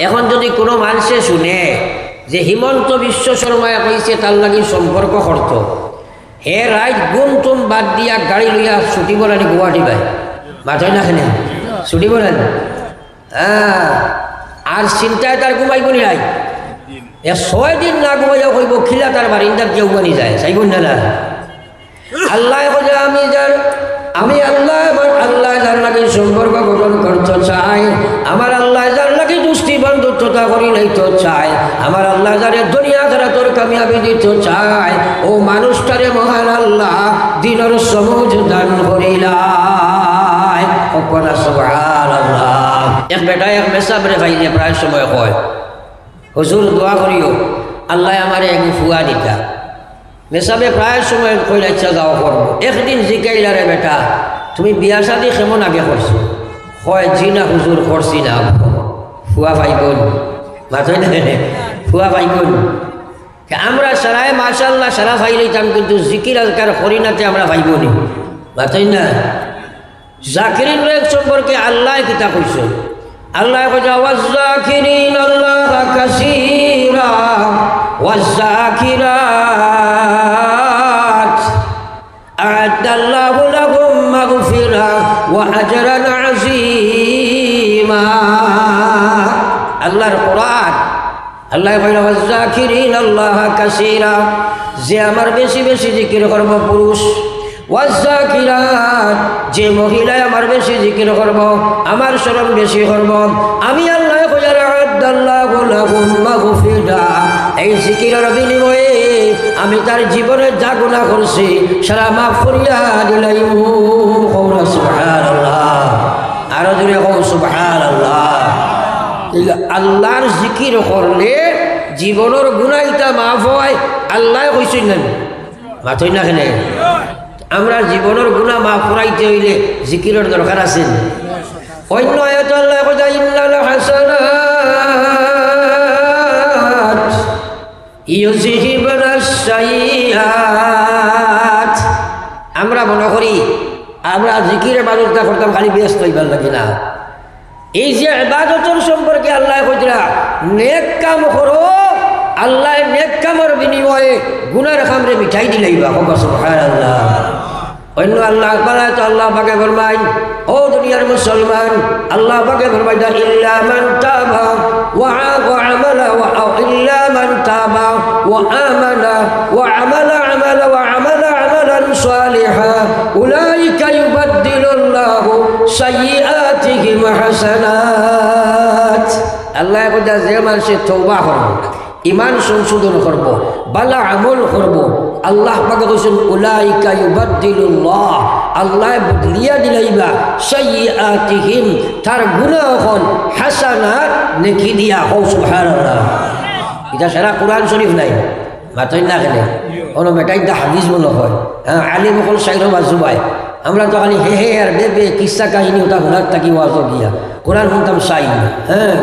এখন যদি কোনো মানুষে শুনে যে হিমন্ত বিশ্ব শর্মায় কইছে তার লাগি সম্পর্ক করত হে রাইট গুম তুম বাদ দিয়া গাড়ি লইয়া ছুটি বলানি গুয়াহাটি ভাই মাথায় না খেলে ছুটি বলেন হ্যাঁ আর চিন্তায় তার ঘুমাইব নি নাই 6 দিন না ঘুমাইয়া কইব খিলা তার বারিন্দার কেউ বানি যায় চাইব না না আল্লাহ কইছে আমি আল্লাহ আল্লাহ যার লাগে সম্পর্ক গঠন করতে চাই আমার আল্লাহ যার লাগে দুষ্টি বন্ধুত্বতা করি লইতে চাই আমার আল্লাহ যারে দুনিয়া দ্বারা তোর কামিয়াবি দিতে চাই ও মানুষটারে মহান আল্লাহ দিনের সমুজ দান করিলাই অপনা সুবহানাল্লাহ এক বেটা এক মেসাবরে ভাইলে প্রায় সময় কয় হুজুর দোয়া করিও আল্লাহ আমারে এক ফুয়া দিতা মেসাবে প্রায় সময় কইলে ইচ্ছা যাওয়া করবো একদিন জিকাইলা রে বেটা তুমি বিয়া শাদি কেমন আগে করছো হয় জি না হুজুর করছি না ফুয়া ভাইবোন মাথায় না ফুয়া ভাইবোন আমরা সারায় মাশাআল্লাহ সারা ভাই লইতাম কিন্তু জিকির আজকার করিনাতে আমরা ভাইবোনি মাথায় না জাকিরিন রে সম্পর্কে আল্লাহ কিতা কইছো আল্লাহ কইছে ওয়াজ্জাকিরিন আল্লাহ কাসীরা ওয়াজ্জাকিরাত আ'আদাল্লাহু লাহুম মাগফিরা ওয়া আজরান আযীমা আল্লাহর কোরআন আল্লাহ কইলো ওয়াজ্জাকিরিন আল্লাহ কাসীরা যে আমার বেশি বেশি জিকির করব পুরুষ ওয়াজ্জাকিরাত যে মহিলায় আমার বেশি জিকির করব আমার শরণ বেশি করব আমি আল্লাহ কইরা আ'আদাল্লাহু লাহুম মাগফিরা এই জিকিরের বিনিময়ে আমি তার জীবনে যা গুনাহ করছি সারা মাফ করিয়া দিলাইমু কওলা সুবহানাল্লাহ আরো জোরে কও সুবহানাল্লাহ আল্লাহর জিকির করলে জীবনের গুনাহটা মাফ হয় আল্লাহ কইছেন না মাথই না খেলে আমরা জীবনের গুনাহ মাফ করাইতে হইলে জিকিরের দরকার আছে অন্য আয়াতে আল্লাহ কইছে ইন্নাল হাসানাত ইউযহিবুনাস সাইয়্যাত আমরা মনে করি আমরা জিকিরের ইবাদতটা করতাম খালি ব্যস্ত হইবার লাগে না এই যে ইবাদতের সম্পর্কে আল্লাহ কইরা নেক কাম করো আল্লাহ নেক কামের বিনিময়ে গুনার খামরে মিঠাই দিলাইবা সুবহানাল্লাহ অন্য আল্লাহ পালাতে আল্লাহ পাকে ফরমায় ও দুনিয়ার মুসলমান আল্লাহ পাকে ফরমায় ইল্লা মান তাবা ওয়া আমালা ওয়া ইল্লা মান তাবা ওয়া আমালা ওয়া আমালা আমালান সালিহা উলাইকা ইউবাদদিলুল্লাহু সাইয়্যাতিহিম হাসানাত আল্লাহ কইতা যে মানুষে তওবা করবে ইমান সংশোধন করব ভালো আমল করব আল্লাহ পাক কইছেন উলাইকা ইউবাদদিলুল্লাহ আল্লাহ বদলিয়া দিলাইবা সাইয়্যাতিহিম তার গুনাহ হন হাসানাত নেকি দিয়া ও সুবহানাল্লাহ এটা সারা কোরআন শরীফ নাই মাথায় না খেলে কোনো বেটাই দা হাদিস মনে হয় হ্যাঁ আলিম হল সাইর বাজুবাই আমরা তো খালি হে হে আর বেবে কিসা কাহিনী ওটা ঘোরার থাকি ওয়াজ গিয়া কোরআন শুনতাম চাই হ্যাঁ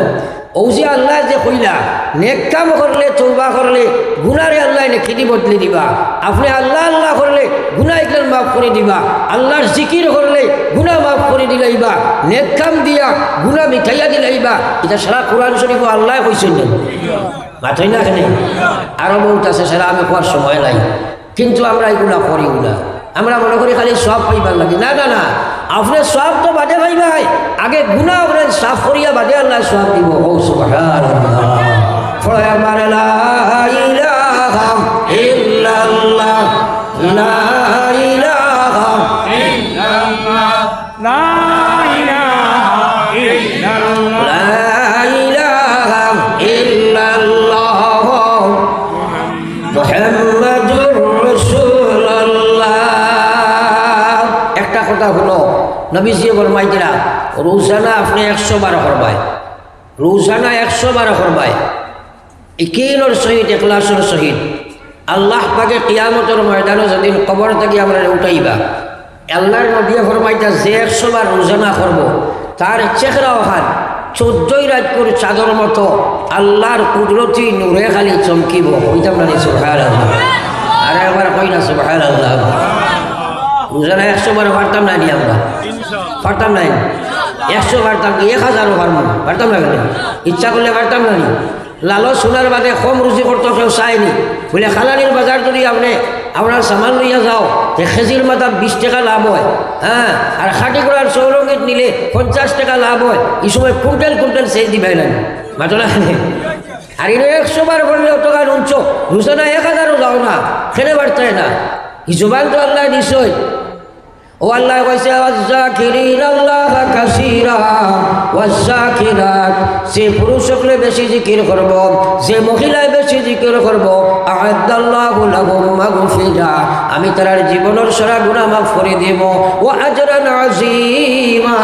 ও যে আল্লাহ যে কইলা নেক কাম করলে তওবা করলে গুনারে আল্লাহ নেকি বদলে দিবা আপনি আল্লাহ আল্লাহ করলে গুনাহ একদম মাফ করে দিবা আল্লাহর জিকির করলে গুনাহ মাফ করে দিলাইবা নেক কাম দিয়া গুনাহ মিটাইয়া দিলাইবা এটা সারা কোরআন শরীফ আল্লাহ কইছেন মাথায় না কেন আরো বহুত আছে সেটা আমি কোয়ার সময় নাই কিন্তু আমরা এগুলা করি না আমরা মনে করি খালি সব পাইবার লাগে না না না আপনি সব তো বাদে ভাই ভাই আগে গুনাহ করে সাফ করিয়া বাদে আল্লাহ সব দিব ও সুবহানাল্লাহ ফলে আমার লা ইলাহা ইল্লাল্লাহ লা ইলাহা ইল্লাল্লাহ লা ইলাহা ইল্লাল্লাহ লা ইলাহা ইল্লাল্লাহ মুহাম্মাদুর রাসূলুল্লাহ একটা কথা হলো নবীজি ফরমাইতেরা রোজানা আপনি 112 করবাই রোজানা 112 করবাই ইকিনের সহিত ইখলাসের সহিত আল্লাহ পাকে কিয়ামতের ময়দানে যেদিন কবর থেকে আমরা উঠাইবা আল্লাহর নবী ফরমাইতা যে 100 রোজানা করব তার চেহারা ওখান 14 রাতপুর চাদর মতো আল্লাহর কুদরতি নূরে খালি চমকিব ওইটা মানে সুবহানাল্লাহ আরে একবার কই না সুবহানাল্লাহ রোজানা 112 পারতাম না নি আমরা পারতাম নাই 100 পারতাম, 1000ও পারবো, পারতাম না কেন? ইচ্ছা করলে পারতাম না নি? লালচ শোনার বাদে কম রুচি করতো কেউ চায়নি বলে খালানির বাজার যদি আপনি আপনার সামান লইয়া যাও যে খেজির মাথা 20 টাকা লাভ হয়, হ্যাঁ, আর খাটি করার চৌরঙ্গিত নিলে 50 টাকা লাভ হয়। এই সময় কুইন্টাল কুইন্টাল সেচ দিবাই না মাত্র না। আর এটা 100 বার করলে অত গান উঞ্চ রুচে না, 1000ও যাও না, খেলে বাড়তায় না। এই জবান তো আল্লাহ নিশ্চয়। ও আল্লাহ কইছে ওয়াজ্জাকিরিন আল্লাহ কাসীরা ওয়াজ্জাকিরাত, যে পুরুষ সকলে বেশি জিকির করব, যে মহিলায় বেশি জিকির করব, আ'আদাল্লাহু লাহুম মাগফিরা, আমি তার জীবনের সারা গুনাহ মাফ করে দেব, ওয়া আজরান আযীমা,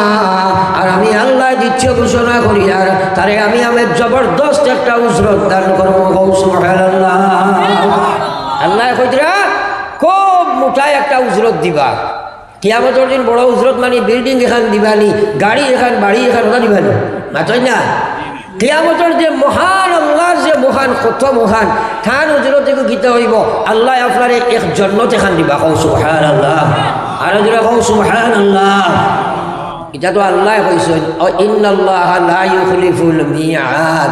আর আমি আল্লাহ দিচ্ছি ঘোষণা করি আর তারে আমি জবরদস্ত একটা উজরত দান করব। সুবহানাল্লাহ। আল্লাহ কইরা খুব মোটা একটা উজরত দিবা। কিয়ামতের দিন বড় উজরত মানে বিল্ডিং এখান দিবানি, গাড়ি এখান, বাড়ি এখান ওটা দিবানি মাতই না। কিয়ামতের যে মহান আল্লাহর যে মহান, কত মহান থান উজরত গীতা হইব, আল্লাহ আপনার এক জন্নত এখান দিবা। কও সুবহানাল্লাহ। আর যারা কও সুবহানাল্লাহ। এটা তো আল্লাহ কইছেন ইন্নাল্লাহা লা ইউখলিফুল মিআদ,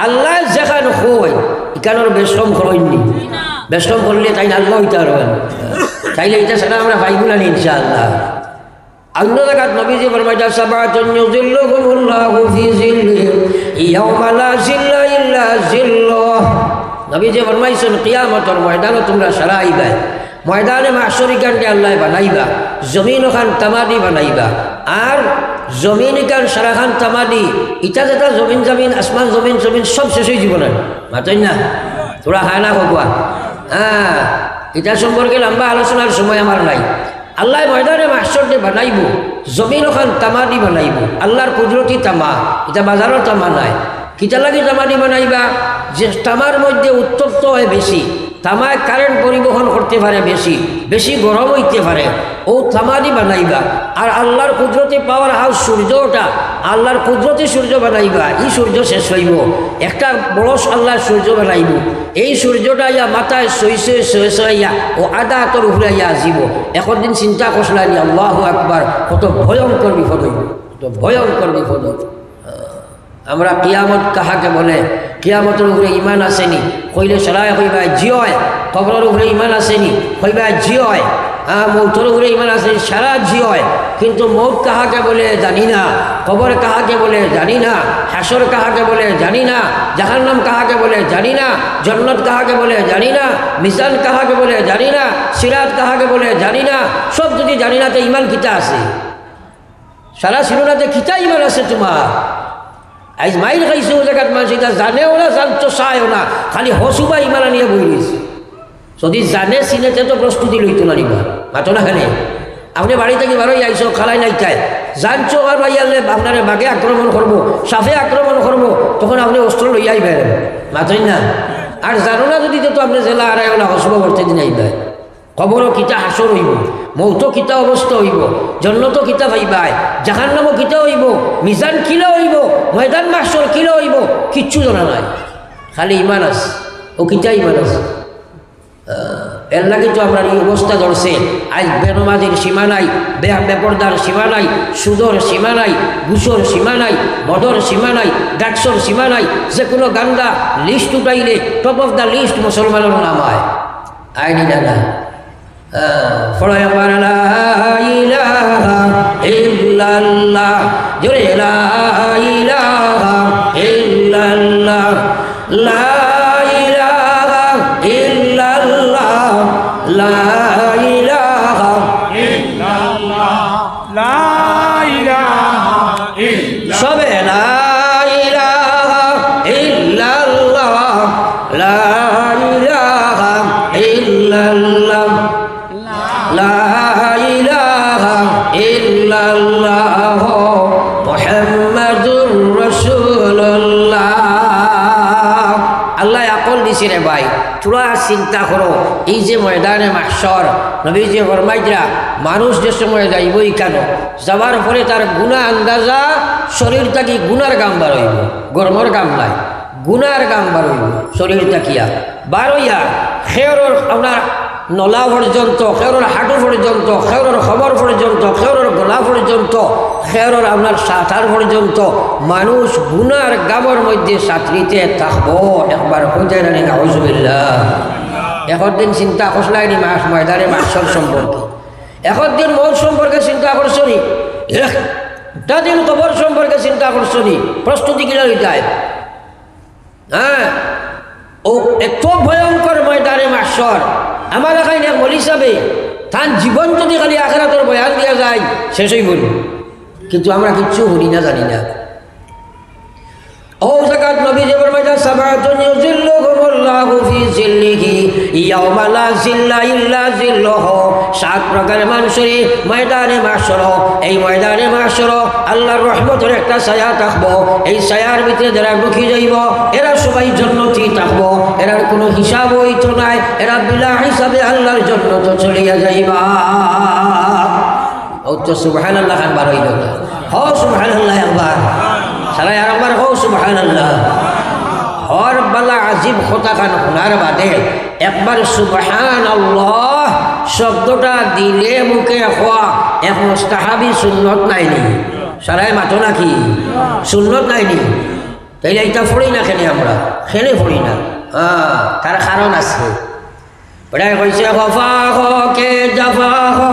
আল্লাহ যেখান কই এখানোর বেশরম করেননি। বেশরম করলে তাই আল্লাহ হইতে পারবেন, তাইলে এটা সেটা আমরা পাইব না ইনশাআল্লাহ। অন্য জায়গায় নবীজি ফরমাইতা সাবাতুন ইউযিল্লুহুমুল্লাহু ফি যিল্লিহি ইয়াওমা লা যিল্লা ইল্লা যিল্লুহ। নবীজি ফরমাইছেন কিয়ামতের ময়দানে তোমরা সারা আইবা, ময়দানে মাহশরি কানকে আল্লাহ বানাইবা, জমিন ওখান তামাদি বানাইবা, আর জমিন কান সারাখান তামাদি, ইটা যেটা জমিন জমিন আসমান জমিন জমিন সব শেষ হয়ে যাব না মাতই না। তোরা হায় না কোয়া, হ্যাঁ, এটা সম্পর্কে লম্বা আলোচনার সময় আমার নাই। আল্লাহ ময়দানে মাহশরকে বানাইব, জমিন ওখান তামাদি বানাইব, আল্লাহর কুদরতি তামা, এটা বাজারও তামা নাই। কিতা লাগি তামাদি বানাইবা? যে তামার মধ্যে উত্তপ্ত হয় বেশি, তামায় কারেন্ট পরিবহন করতে পারে বেশি, বেশি গরম হইতে পারে, ও তামাদি বানাইবা। আর আল্লাহর কুদরতি পাওয়ার হাউস সূর্যটা, আল্লাহর কুদরতি সূর্য বানাইবা। এই সূর্য শেষ হইব, একটা বড় আল্লাহর সূর্য বানাইব। এই সূর্যটা ইয়া মাথায় সইয়া ও আধা হাতর উপরে ইয়া আসিব। এখন দিন চিন্তা করছিলাম আল্লাহু আকবার, কত ভয়ঙ্কর বিপদ হইব, কত ভয়ঙ্কর বিপদ হইব। আমরা কিয়ামত কাহাকে বলে? কিয়ামতের উপরে ইমান আসেনি কইলে সরাই কইবা জি হয়। কবরের উপরে ইমান আসেনি কইবা জি হয়। মৌতের উপরে ইমান আসেনি সারা জি হয়। কিন্তু মৌত কাহাকে বলে জানি না, কবর কাহাকে বলে জানি না, হাসর কাহাকে বলে জানি না, জাহান্নাম কাহাকে বলে জানি না, জান্নাত কাহাকে বলে জানি না, মিজান কাহাকে বলে জানি না, সিরাত কাহাকে বলে জানি না। সব যদি জানি না তো ইমান কিতা আছে? সারা শিরোনাতে কিতা ইমান আছে তোমার? আজ মাইল খাইছে ও জায়গাত মানুষ এটা জানেও না, জানতো চায়ও না, খালি হসুবা ইমানা নিয়ে বই গেছে। যদি জানে চিনেতে তো প্রস্তুতি লইতো না নিবা মাতো না। খালি আপনি বাড়ি থেকে বারোই আইসো, খালাই নাই চাই জানছো আর ভাইয়ালে আপনারে বাঘে আক্রমণ করবো, সাফে আক্রমণ করবো, তখন আপনি অস্ত্র লইয়া আইবেন মাতই না। আর জানো না যদি তো আপনি জেলা আড়াই না হসুবা করতে দিন আইবেন। কবরও কিতা হাসর হইব, মৌতো কিতা অবস্থা হইব, জন্নত কিতা ভাইবাই, জাহান্নামও কিতা হইব, মিজান কিলা হইব, ময়দান মাহশর কিলা হইব, কিচ্ছু জানা নাই। খালি ইমান আছে, ও কিতা ইমান আছে। এর লাগে তো আমরা এই অবস্থা ধরছে। আজ বেনমাজির সীমা নাই, বেপর্দার সীমা নাই, সুদর সীমা নাই, ঘুষর সীমা নাই, মদর সীমা নাই, ড্রাগসর সীমা নাই। যে কোনো গান্দা লিস্ট উঠাইলে টপ অফ দ্য লিস্ট মুসলমানের নাম হয়। আইনি দাদা ফড়াই আমার লা ইলাহা ইল্লাল্লাহ, জোরে লা ইলাহা ইল্লাল্লাহ, লা ইলাহা ইল্লাল্লাহ, লা ইলাহা ইল্লাল্লাহ, লা ইলাহা ইল্লাল্লাহ, সবে লা ইলাহা ইল্লাল্লাহ, লা ইলাহা ইল্লাল্লাহ, লা ইলাহা ইল্লাল্লাহ, মুহাম্মাদুর রাসূলুল্লাহ। আল্লাহ আকল দিছে রে ভাই, তোরা চিন্তা করো। এই যে ময়দানে মাহশর, নবীজি ফরমাইরা মানুষ যে সময় যাইবই কেন, যাবার পরে তার গুনাহ আন্দাজা শরীর থাকি গুনার গাম বার হইব, গরমর গাম নাই, গুনার গাম বার হইব শরীর থাকিয়া বার হইয়া। খেয়র আপনার নলা পর্যন্ত, খেউরের হাঁটু পর্যন্ত, খেউরের খবর পর্যন্ত, খেউরের গলা পর্যন্ত, খেউরের আপনার সাঁতার পর্যন্ত মানুষ গুনার গাবর মধ্যে সাঁতরিতে থাকবো। একবার হয়ে না নাউজুবিল্লাহ। এখন দিন চিন্তা করলাইনি মাস ময়দানে মাসর সম্পর্কে, এখন দিন মৌত সম্পর্কে চিন্তা করছো নি, একটা দিন কবর সম্পর্কে চিন্তা করছো নি, প্রস্তুতি কিনা যায়। হ্যাঁ, ও এত ভয়ঙ্কর ময়দানে মাসর। আমার এখানে এক মলি সাহেবে তার জীবন যদি খালি আখিরাতের বয়ান দেওয়া যায় শেষই বলি, কিন্তু আমরা কিচ্ছু শুনি না, জানি না। ও জাকাত নবী যে ফরমাইতা সাবাতুন ইউজিল্লুহুমুল্লাহু ফি জিল্লিহি ইয়াওমা লা জিল্লা ইল্লা জিল্লুহু। সাত প্রকারের মানুষের ময়দানে মাহশর, এই ময়দানে মাহশর আল্লাহর রহমতের একটা ছায়া থাকবো। এই ছায়ার ভিতরে যারা ঢুকি যাইব এরা সবাই জান্নাতি থাকবো, এরার কোনো হিসাব হইতো নাই, এরা বিলা হিসাবে আল্লাহর জান্নাতে চলিয়া যাইবা। ও তো সুবহানাল্লাহ খান বার হইল না, হ সুবহানাল্লাহ একবার সারাই আর আমার হো সুবহানাল্লাহ। হর বালা আজিব কথা খান শোনার বাদে একবার সুবহানাল্লাহ শব্দটা দিলে মুখে হওয়া এক মুস্তাহাবি সুন্নত নাইনি। সারাই মাতো নাকি সুন্নত নাইনি? তাইলে এটা পড়ি না খেলে, আমরা খেলে পড়ি না। তার কারণ আছে। বড়াই কইছে খফা কে জফা হো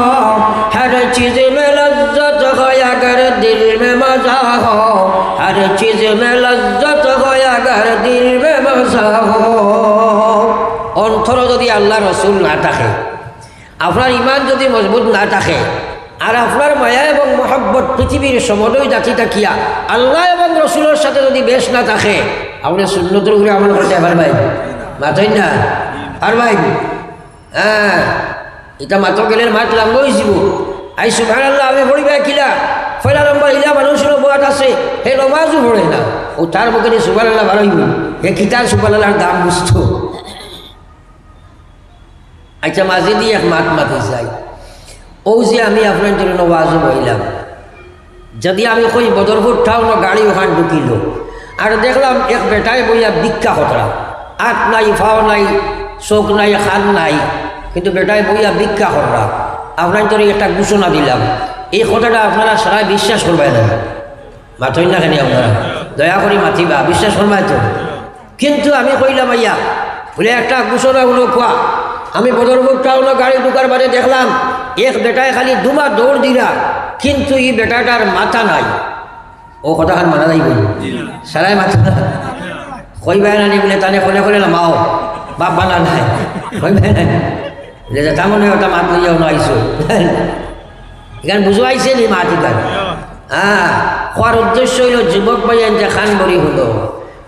হর চিজ মে লজ্জত हो अगर दिल में मजा हो, हर चीज में लज्जत हो अगर दिल में मजा हो। অন্তর যদি আল্লাহ রসুল না থাকে, আপনার ইমান যদি মজবুত না থাকে, আর আপনার মায়া এবং মহব্বত পৃথিবীর সমদয় জাতি থাকিয়া আল্লাহ এবং রসুলের সাথে যদি বেশ না থাকে, আপনি সুন্নতের উপরে আমল করতে পারবেন? মাতই না পারবেন? হ্যাঁ, এটা মাত গেলে মাত লাম্ব হয়েছিল। আই সুবহানাল্লাহ আমি পড়িবা কিলা পয়লা নম্বর ইলা মানুষের বয়াত আছে, হে নমাজও পড়ে না, ও তার মুখে সুবহানাল্লাহ বাড়াইব, হে কিতার সুবহানাল্লাহর দাম বুঝতো। আচ্ছা, মাঝে দিয়ে এক মাত মাতি যাই, ও যে আমি আপনার জন্য নমাজও বইলাম, যদি আমি কই বদরপুর টাউন গাড়ি ওখান ঢুকিল আর দেখলাম এক বেটায় বইয়া ভিক্ষা খতরা, আট নাই, ফাও নাই, চোখ নাই, খান নাই, কিন্তু বেটায় বইয়া ভিক্ষা খতরা, আপনার তোর একটা ঘোষণা দিলাম, এই কথাটা আপনারা সারা বিশ্বাস করবেন না? মাথই না কেন আপনারা? দয়া করে মাতিবা, বিশ্বাস করবাই তো। কিন্তু আমি কইলাম আইয়া বলে একটা ঘোষণা হলো কোয়া, আমি বদরপুর টাউন গাড়ি ঢুকার বাদে দেখলাম এক বেটায় খালি দুবার দৌড় দিলা, কিন্তু এই বেটাটার মাথা নাই। ও কথাখান মানা যাইব সারাই মাথা কইবাই না নি বলে তানে কলে কলে নামাও বাপ বানা নাই, কইবাই না তার মনে ওটা মাত লইয়াও নাইছো, এখানে বুঝাইছে নি মাত এখান। হ্যাঁ, হওয়ার উদ্দেশ্য হইল যুবক ভাইয়ান যে খান বড়ি হলো।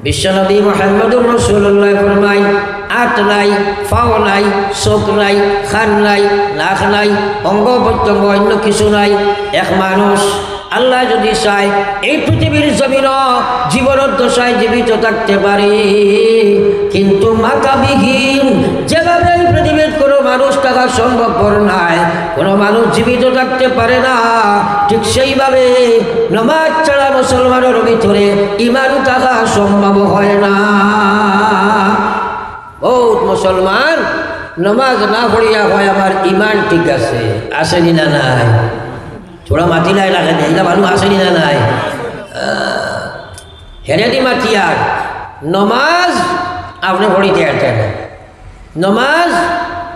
বিশ্বনবী মুহাম্মদুর রাসূলুল্লাহ ফরমাই, আট নাই, ফাও নাই, চোখ নাই, খান নাই, নাক নাই, অঙ্গ প্রত্যঙ্গ অন্য কিছু নাই, এক মানুষ আল্লাহ যদি চায় এই পৃথিবীর জমিন জীবনের দশায় জীবিত থাকতে পারে, কিন্তু মাথাবিহীন যেভাবে এই পৃথিবীর কোনো মানুষ থাকা সম্ভবপর নাই, কোনো মানুষ জীবিত থাকতে পারে না, ঠিক সেইভাবে নামাজ ছাড়া মুসলমানের ভিতরে ঈমান থাকা সম্ভব হয় না। বহুত মুসলমান নামাজ না পড়িয়া হয় আমার ঈমান ঠিক আছে, আসেনি না নাই? থোড়া মাতি লাই লাগে না, এটা মানুষ আসেনি না নাই? হেরেদি মাতিয়ার নমাজ আপনি পড়িতে আসেন, নমাজ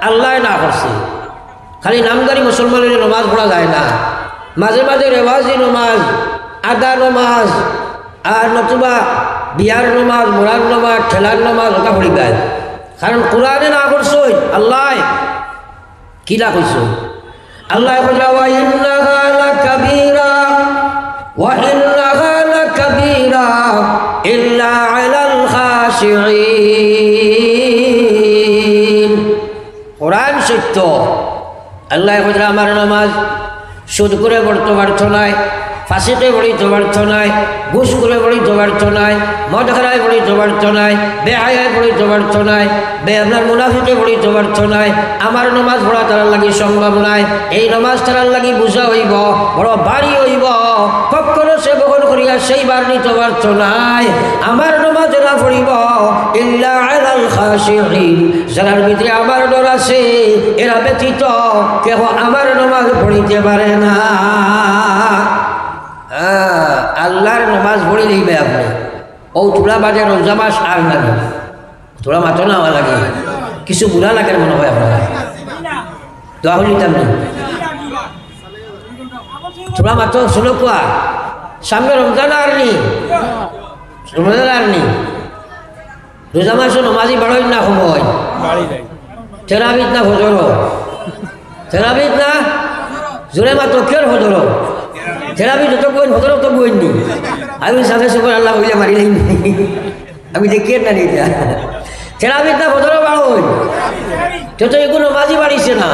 আল্লাহ না করছে, খালি নামদারি মুসলমানের নমাজ পড়া যায় না, মাঝে মাঝে রেওয়াজি নমাজ, আদা নমাজ, আর নতুবা বিয়ার নমাজ, মোরার নমাজ, ঠেলার নমাজ ওটা পড়ি গায়। কারণ কোরআনে না করছো আল্লাহ কিলা কইছ, আল্লাহ ওয়া ইন্নাহা লাকাবীরা ওয়া ইন্নাহা লাকাবীরা ইল্লা আলাল খাশিঈন। কোরআন সত্য। আল্লাহ কইরা আমার নামাজ সুদ করে পড়তে পারছ নাই, ফাঁসিতে পড়িতে পারছ নাই, ঘুষ করে পড়িতে পারছ নাই, মদ খারায় পড়িতে পারছ নাই, বেহায়ায় পড়িতে পারছ নাই, আপনার মুনাফিকে পড়িতে পারছ নাই, আমার নমাজ পড়া তারার লাগি সম্ভব নাই। এই নমাজ তারার লাগি বুঝা হইব, বড় বাড়ি হইব, কখনো সে বহন করিয়া সেই বার নিতে পারছ নাই। আমার নমাজ না পড়িব ইল্লা আলাল খাশিঈন যার ভিতরে আমার ডর আছে এরা ব্যতীত কেহ আমার নামাজ পড়িতে পারে না। আল্লাহর নামাজ পড়ি লইবে আপনি ও তোলা বাজে রোজা মাস আর লাগে তোলা মাত্র না আমার লাগে কিছু বুড়া লাগে মনে হয় আপনারা দোয়া হলি তেমনি তোলা মাত্র শুনো কোয়া সামনে রমজান আর নি রমজান আর নি রোজা মাসও নমাজি বাড়ই না সময় তেরাবিদ না ফজর তেরাবিদ না জোরে মাত্র কের ফজর থেরাপি যত বইন হতর তো বইন নি আমি সাথে সুপার আল্লাহ বইলে মারি নাই আমি দেখি না নিতা থেরাপি না হতর বাড়ো তো এগুলো মাঝি বাড়িছে না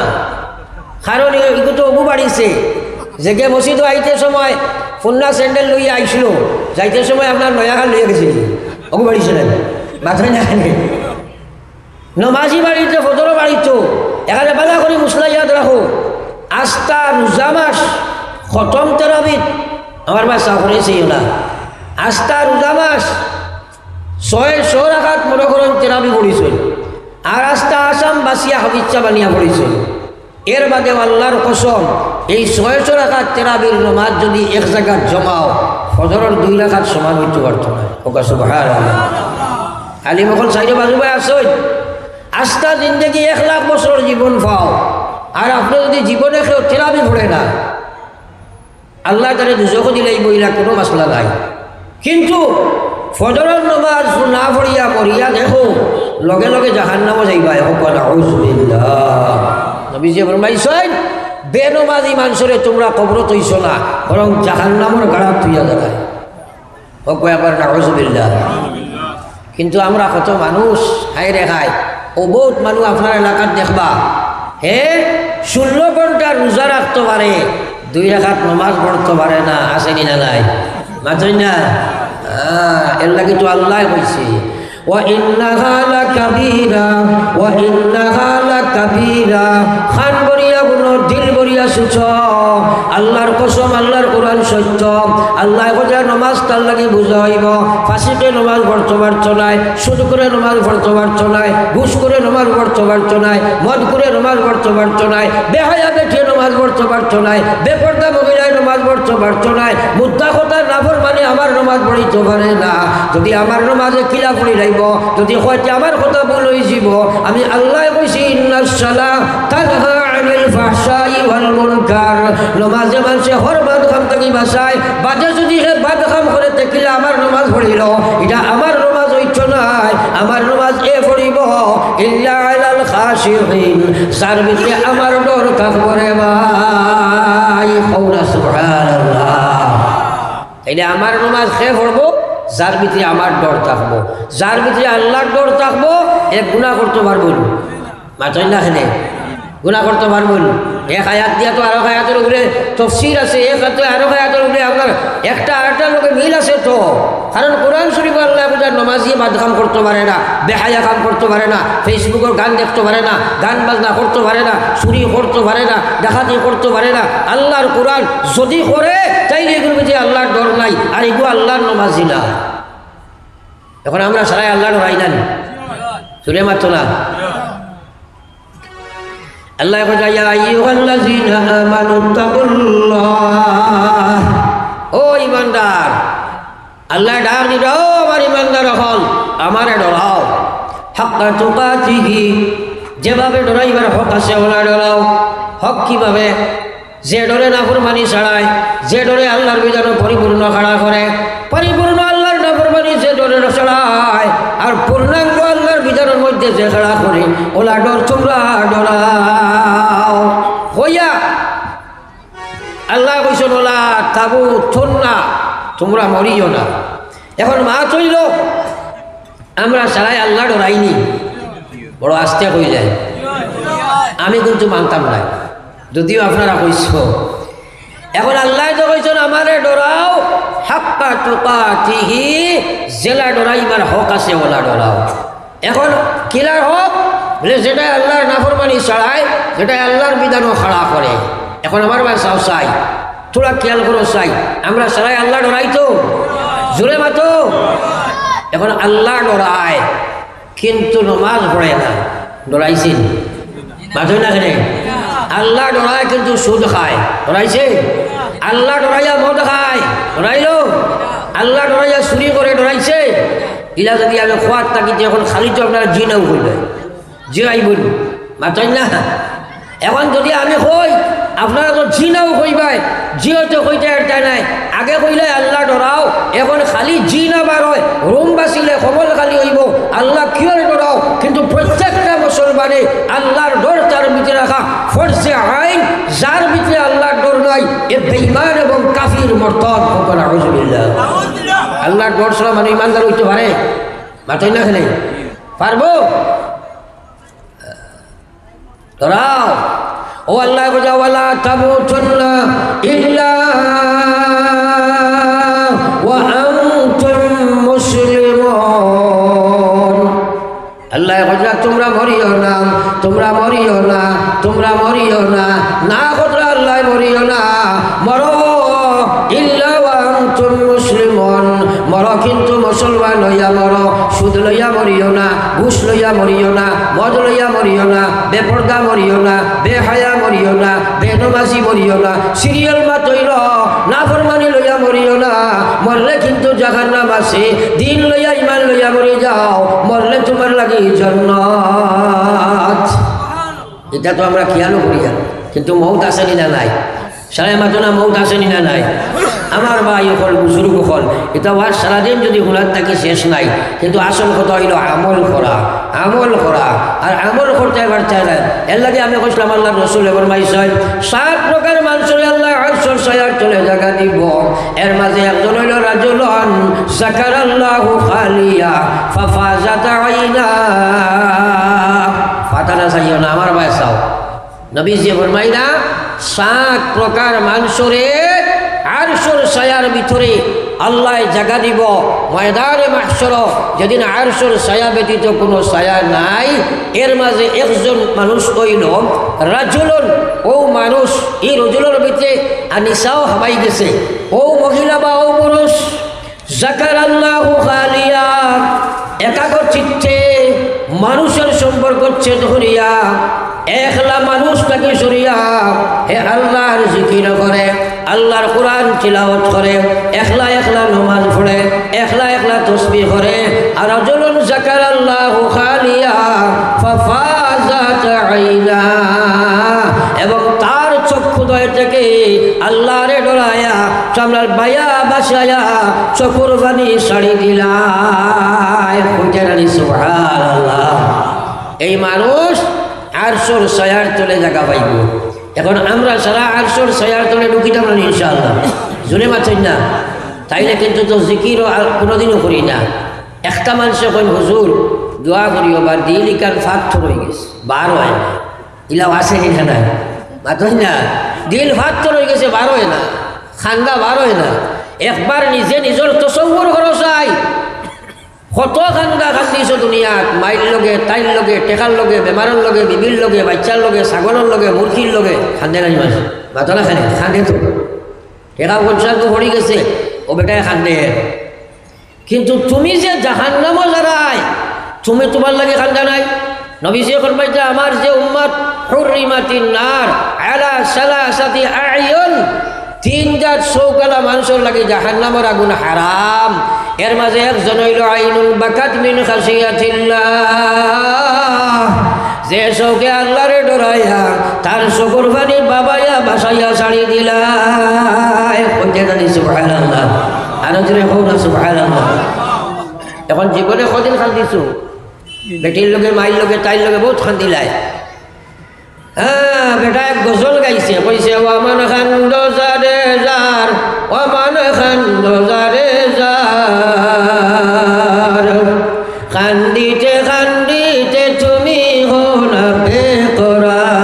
কারণ এগুলো তো অবু বাড়িছে যে গে মসজিদ আইতে সময় ফুন্না স্যান্ডেল লইয়া আইছিল যাইতে সময় আপনার নয়াখান লইয়া গেছে অবু বাড়িছে না মাথায় না নমাজি বাড়িতে হতর বাড়িত এখানে বাধা করে মুসলা ইয়াদ রাখো আস্তা রোজা মাস খতম তেরাবিদ আমার বাসা করেছিল না আস্থা রোজা মাস 600 রাকাত মনে করেন তেরাবি পড়িছিল আর আস্থা আসাম বাসিয়া হবিচ্ছা বানিয়া পড়িছিল এর বাদে আল্লাহর কসম এই 600 রাকাত তেরাবির নামাজ যদি এক জায়গায় জমাও ফজরের 2 রাকাত সমান হইতে পারত না ওকা সুবহানাল্লাহ আলী মখন সাইডে বাজুবাই আসই আস্থা জিন্দগি 1 লাখ বছর জীবন পাও আর আপনি যদি জীবনে কেউ তেরাবি পড়ে না আল্লাহ তারে দুজখ দিলেই বইলা কোনো মাসলা নাই কিন্তু ফজরের নামাজ না পড়িয়া মরিয়া দেখো লগে লগে জাহান্নামও যাইবা নাউযুবিল্লাহ নবীজি ফরমাইছেন বেনমাজি মানুষরে তোমরা কবর তৈছ না বরং জাহান্নামের গাড়া তুইয়া যাবে একবার নাউযুবিল্লাহ কিন্তু আমরা কত মানুষ হায় রে হায় ও বহুত মানুষ আপনার এলাকার দেখবা হে 16 ঘন্টা রোজা রাখতে পারে 2 রাকাত নামাজ পড়তে পারে না আসেনি না নাই মাত্রই না এর লাগে তো আল্লাহ কইছে ওয়া ইন্নাহা লাকাবীরা ওয়া ইন্নাহা লাকাবীরা খান বরিয়া গুনো দিল বরিয়া সুচ আল্লাহর কসম আল্লাহর কোরআন সত্য আল্লাহ কইরা নামাজ তার লাগে বুঝাইব ফাঁসিতে নামাজ পড়তে পারছ নাই সুদ করে নামাজ পড়তে পারছ নাই ঘুষ করে নামাজ পড়তে পারছ নাই মদ করে নামাজ পড়তে পারছ নাই বেহায়া বেঠিয়ে নামাজ পড়তে পারছ নাই বেপর্দা মহিলায় নামাজ পড়তে পারছ নাই মুদ্দা কথা নাফর মানে আমার নামাজ পড়িতে পারে না যদি আমার নামাজে কিলা পড়ি যাইব যদি হয়তো আমার কথা ভুল হয়ে যাব আমি আল্লাহ কইছি ইন্নাস সালাহ তানহা আনিল ফাহশাই ওয়াল মুনকার নামাজে মানুষে হর বাদ কাম থেকে বাঁচায় বাজে যদি হে বাদ কাম করে তেকিলা আমার নামাজ পড়িল এটা আমার নামাজ হইতো নাই আমার নামাজ এ পড়িব ইল্লা আলাল খাশিঈন যার ভিতরে আমার ডর থাকবে রে ভাই কওলা সুবহানাল্লাহ এটা আমার নামাজ কে পড়ব যার ভিতরে আমার ডর থাকবো যার ভিতরে আল্লাহর ডর থাকবো এক গুনাহ করতে পারবো না মাথায় না খেলে গুনাহ করতে পারবো না এক আয়াত দিয়া তো আরো আয়াতের উপরে তাফসীর আছে এক আরো আয়াতের উপরে আপনার একটা আরেকটার লোকে মিল আছে তো কারণ কোরআন শরীফে আল্লাহ বুঝার নামাজি বাদকাম করতে পারে না বেহায়া কাম করতে পারে না ফেসবুকের গান দেখতে পারে না গান বাজনা করতে পারে না চুরি করতে পারে না ডাকাতি করতে পারে না আল্লাহর কোরআন যদি করে তাইলে এগুলো বুঝে আল্লাহর ডর নাই আর এগুলো আল্লাহর নামাজি না এখন আমরা সারাই আল্লাহর ডরাই না চলে মাত্র না আল্লাহ ইয়া আইয়ুহাল্লাযীনা আমানুত্তাকুল্লাহ ও ঈমানদার আল্লাহ ডাক দিল ও আমার ঈমানদার হল আমারে ডরাও হাক্কা তুকাতিহি যেভাবে ডরাইবার হক আছে ওলা ডরাও হক কিভাবে যে ডরে নাফরমানি ছাড়ায় যে ডরে আল্লাহর বিধান পরিপূর্ণ খাড়া করে পরিপূর্ণ আল্লাহর নাফরমানি যে ডরে ছাড়ায় আর পূর্ণাঙ্গ আল্লাহর বিধানের মধ্যে যে খাড়া করে ওলা ডর তোমরা ডরাও হইয়া আল্লাহ কইছেন ওলা তাবু থন না তোমরা মরিও না এখন মা চইল আমরা সারাই আল্লাহ ডরাইনি বড় আস্তে হয়ে যায় আমি কিন্তু মানতাম না যদিও আপনারা কইছ এখন আল্লাহ তো কইছেন আমারে ডরাও হাক্কা তুকাতিহি জেলা ডরাইবার হক আছে ওলা ডরাও এখন কিলার হক বলে যেটা আল্লাহর নাফরমানি ছাড়ায় যেটা আল্লাহর বিধানও খাড়া করে এখন আমার বাসাও চাই তোরা খেয়াল করো চাই আমরা সারাই আল্লাহ ডরাই তো জোরে মাতো এখন আল্লাহ ডরায় কিন্তু নমাজ পড়ে না। ডরাইছেন মাথয় না কেন? আল্লাহ ডরায় কিন্তু সুদ খায়। ডরাইছে? আল্লাহ ডরাইয়া মদ খায়। ডরাইল? আল্লাহ ডরাইয়া চুরি করে। ডরাইছে? ইলা যদি আমি খোয়ার থাকি এখন খালি তো আপনারা জিনাও করবে, জিরাইবই। মাথয় না? এখন যদি আমি কই আপনারা তো জিনাও কইবাই, জিও তো কইতে একটা নাই। আগে কইলে আল্লাহ ডরাও, এখন খালি জি না বার হয়। রুম বাঁচিলে কমল খালি হইব আল্লাহ কিয়র ডরাও। কিন্তু প্রত্যেকটা মুসলমানে আল্লাহর ডর তার ভিতরে রাখা ফরজে আইন। যার ভিতরে আল্লাহর ডর নাই এ বেঈমান এবং কাফির মুরতাদ। নাউযুবিল্লাহ। আল্লাহর ডর ছাড়া মানে ইমানদার হইতে পারে? মাথায় না খেলে পারবো? ডরাও। ও আল্লাহ বলে ওয়ালা তামুতুন্না ইল্লা ওয়া আনতুম মুসলিমুন। আল্লাহ বলে তোমরা মরিও না, তোমরা মরিও না, তোমরা মরিও না। না কথা আল্লাহ মরিও না, মরো ইল্লা ওয়া আনতুম মুসলিমুন। মরো কিন্তু মুসলমান হইয়া মরো। সুদ লইয়া মরিও না, ঘুষ লইয়া মরিও না, মদ লইয়া মরিও না, বেপর্দা মরিও না, বেহায়া মরিও না, বেনমাজি মরিও না, সিরিয়াল মাতইল নাফরমানি লইয়া মরিও না। মরলে কিন্তু জাহান্নাম আছে। দিন লইয়া ইমান লইয়া মরি যাও, মরলে তোমার লাগি জান্নাত। এটা তো আমরা খেয়ালও করি না, কিন্তু মৌত আসেনি না নাই? সারা মাতনা মৌত আসেনি না নাই? আমার ভাই হল বুজুর্গ হল, এটা আর সারাদিন যদি হুনার থাকে শেষ নাই। কিন্তু আসল কথা হইল আমল করা, আমল করা। আর আমল করতে এবার চাই না। এর লাগে আমি কইলাম আল্লাহ রসুল এবার মাইছেন 7 প্রকার মানুষের আল্লাহ আরশের ছায়ার তলে জায়গা দিব। এর মাঝে একজন হইল রাজুলুন যাকারাল্লাহু খালিয়া ফাফাজাত আইনা। ফাতানা চাইও না, আমার ভাই চাও। নবীজি ফরমাই না 7 প্রকার মানুষরে আরশের ছায়ার ভিতরে আল্লাহ জায়গা দিব ময়দানে মাহশর। যেদিন আরশের ছায়া ব্যতীত কোনো ছায়া নাই, এর মাঝে একজন মানুষ হইল রাজুলুন। ও মানুষ, এই রজুলের ভিতরে আনিসাও হামাই গেছে। ও মহিলা বা ও পুরুষ যাকারাল্লাহু খালিয়া, একাগ্র চিত্তে মানুষের সম্পর্ক ছেদ করিয়া, একলা মানুষ তাকে সরিয়া হে আল্লাহর জিকির করে, আল্লাহর কোরআন তিলাওয়াত করে, একলা একলা নামাজ পড়ে, একলা একলা তাসবিহ করে। আর রাজুলুন যাকারাল্লাহু খালিয়া ফাফাজাত আইনা, এবং তার চক্ষুদয় থেকে আল্লাহরে ডরায়া চামড়ার বায়া বাসায়া চকুর বাণী সারি দিলায়। সুবহানাল্লাহ। এই মানুষ আরশের ছায়ার তলে জায়গা পাইব। এখন আমরা সারা আরশের ছায়ার তলে ঢুকিতাম না ইনশাআল্লাহ। জোরে মাছেন না? তাইলে কিন্তু তো জিকির কোনোদিনও করি না। একটা মানুষে কইন হুজুর দোয়া করিও বা দিল ইকান ফাঁক হয়ে গেছে, বার হয় না। ইলাও আসে কিনা না? মাথই না? দিল ফাঁক হয়ে গেছে, বার হয় না, খান্দা বার হয় না। একবার নিজে নিজের তসব্বুর করো চাই। কত খান্দা খান্দিছ দুনিয়াত, মাইর লগে, তাইর লগে, টেকার লগে, বেমারের লগে, বিবির লগে, বাচ্চার লগে, ছাগলের লগে, মুরগির লগে। খান্দে না মাস মাথা না খানে? খান্দে তো। টেকা পয়সা তো পড়ে গেছে, ও বেটায় খান্দে। কিন্তু তুমি যে জাহান্নামও যারাই, তুমি তোমার লাগে খান্দা নাই? নবীজি ফরমাইছে আমার যে উম্মত হুররিমাতিন নার আলা সালাসাতি আয়ুন, 3 জাত চৌকালা মানুষের লাগে জাহান্নামের আগুন হারাম। এর মাঝে একজন হইল আইনুল বাকাত মিন খাসিয়াতিল্লাহ, যে চৌকে আল্লাহরে ডরাইয়া তার চকুর পানি বাবাইয়া বাসাইয়া ছাড়ি দিলাই। কইতে জানি সুবহানাল্লাহ। আরো জোরে হোক না সুবহানাল্লাহ। এখন জীবনে কদিন খান্দিছো? বেটির লগে, মাইর লগে, তাইর লগে বহুত খান্দিলাই। হ্যাঁ, বেটা এক গজল গাইছে, কইছে ওয়ামান খান্দ জারে জার, ওয়ামান খান্দ জারে জার, খান্দিতে খান্দিতে তুমি হো না বেকরার,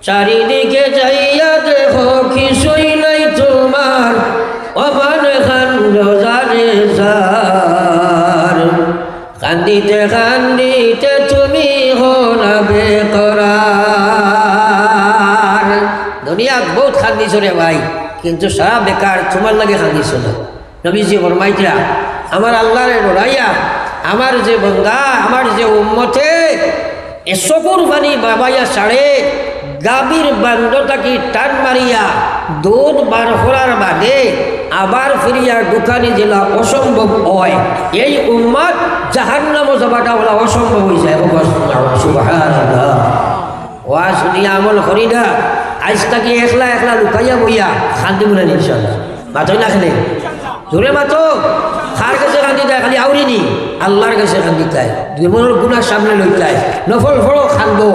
চারিদিকে যাইয়া দেখো কিছুই নাই তোমার, ওয়ামান খান্দ জারে জার, খান্দিতে খান্দিতে তুমি হো না বেকরার। দুনিয়াত বহুত খান্দিছ রে ভাই, কিন্তু সারা বেকার, তোমার লাগে খান্দিছ না। নবীজি ফরমাইছিলা আমার আল্লাহরে ডরাইয়া আমার যে বন্দা আমার যে উম্মতে এ চকুর পানি বাবাইয়া সাড়ে গাভীর বান্ধটাকে টান মারিয়া দুধ বার করার বাদে আবার ফিরিয়া দোকানে জেলা অসম্ভব হয় এই উম্মত জাহান্নামে যাবাটা বলা অসম্ভব হয়ে যায়। সুবহানাল্লাহ। ওয়া শুনিয়া আমল করি না আজ তাকে একলা একলা লুকাইয়া বইয়া শান্তি বলে ইনশাআল্লাহ মাতই না খেলে জোরে মাতো খার কাছে খান্দি দেয় খালি আউরিনি আল্লাহর কাছে খান্দি দেয় দুই মনের গুণার সামনে লই যায় নফল ফলো খান্দো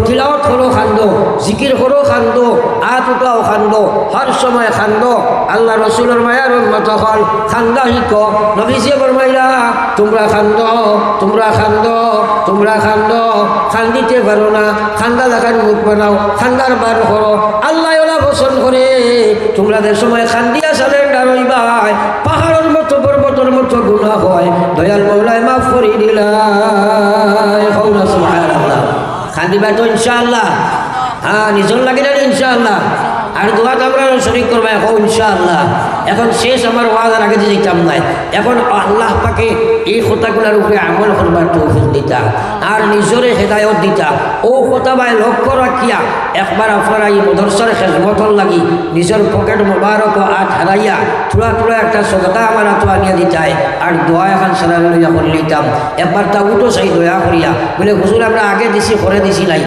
তিলাওয়াত ফলো খান্দো জিকির করো খান্দো আত উঠাও খান্দো হর সময় খান্দো আল্লাহ রসুলের মায়ার উন্মত হল খান্দা শিক নবীজি ফরমাইলা তোমরা খান্দো তোমরা খান্দো তোমরা খান্দো খান্দিতে পারো না খান্দা দেখার মুখ বানাও খান্দার বার করো আল্লাহ ওলা পছন্দ করে তোমরাদের সময় খান্দিয়া সালেন্ডার হইবাই পাহাড়ের মতো পর্বতের মতো গুণা হয় দয়াল মৌলায় মাফ করি দিলাই সুবহানাল্লাহ। খান্দিবা তো ইনশাআল্লাহ হ্যাঁ নিজর লাগে না ইনশাআল্লাহ আর দোয়াত আমরা শরীক করবো এখন ইনশাআল্লাহ। এখন শেষ আমার ওয়াদার আগে যে যেতাম নাই এখন আল্লাহ পাকে এই কথাগুলোর উপরে আমল করবার তৌফিক দিতা আর নিজরে হেদায়ত দিতা ও কথা ভাই লক্ষ্য রাখিয়া একবার আপনারা এই মদরসার খেজমতর লাগি নিজের পকেট মোবারক আট হারাইয়া থোড়া থোড়া একটা সদকা আমার হাত আনিয়া দিতাই আর দোয়া এখন সারা লইয়া করে নিতাম একবার তা উঠো সেই দয়া করিয়া বলে হুজুর আমরা আগে দিছি করে দিছি নাই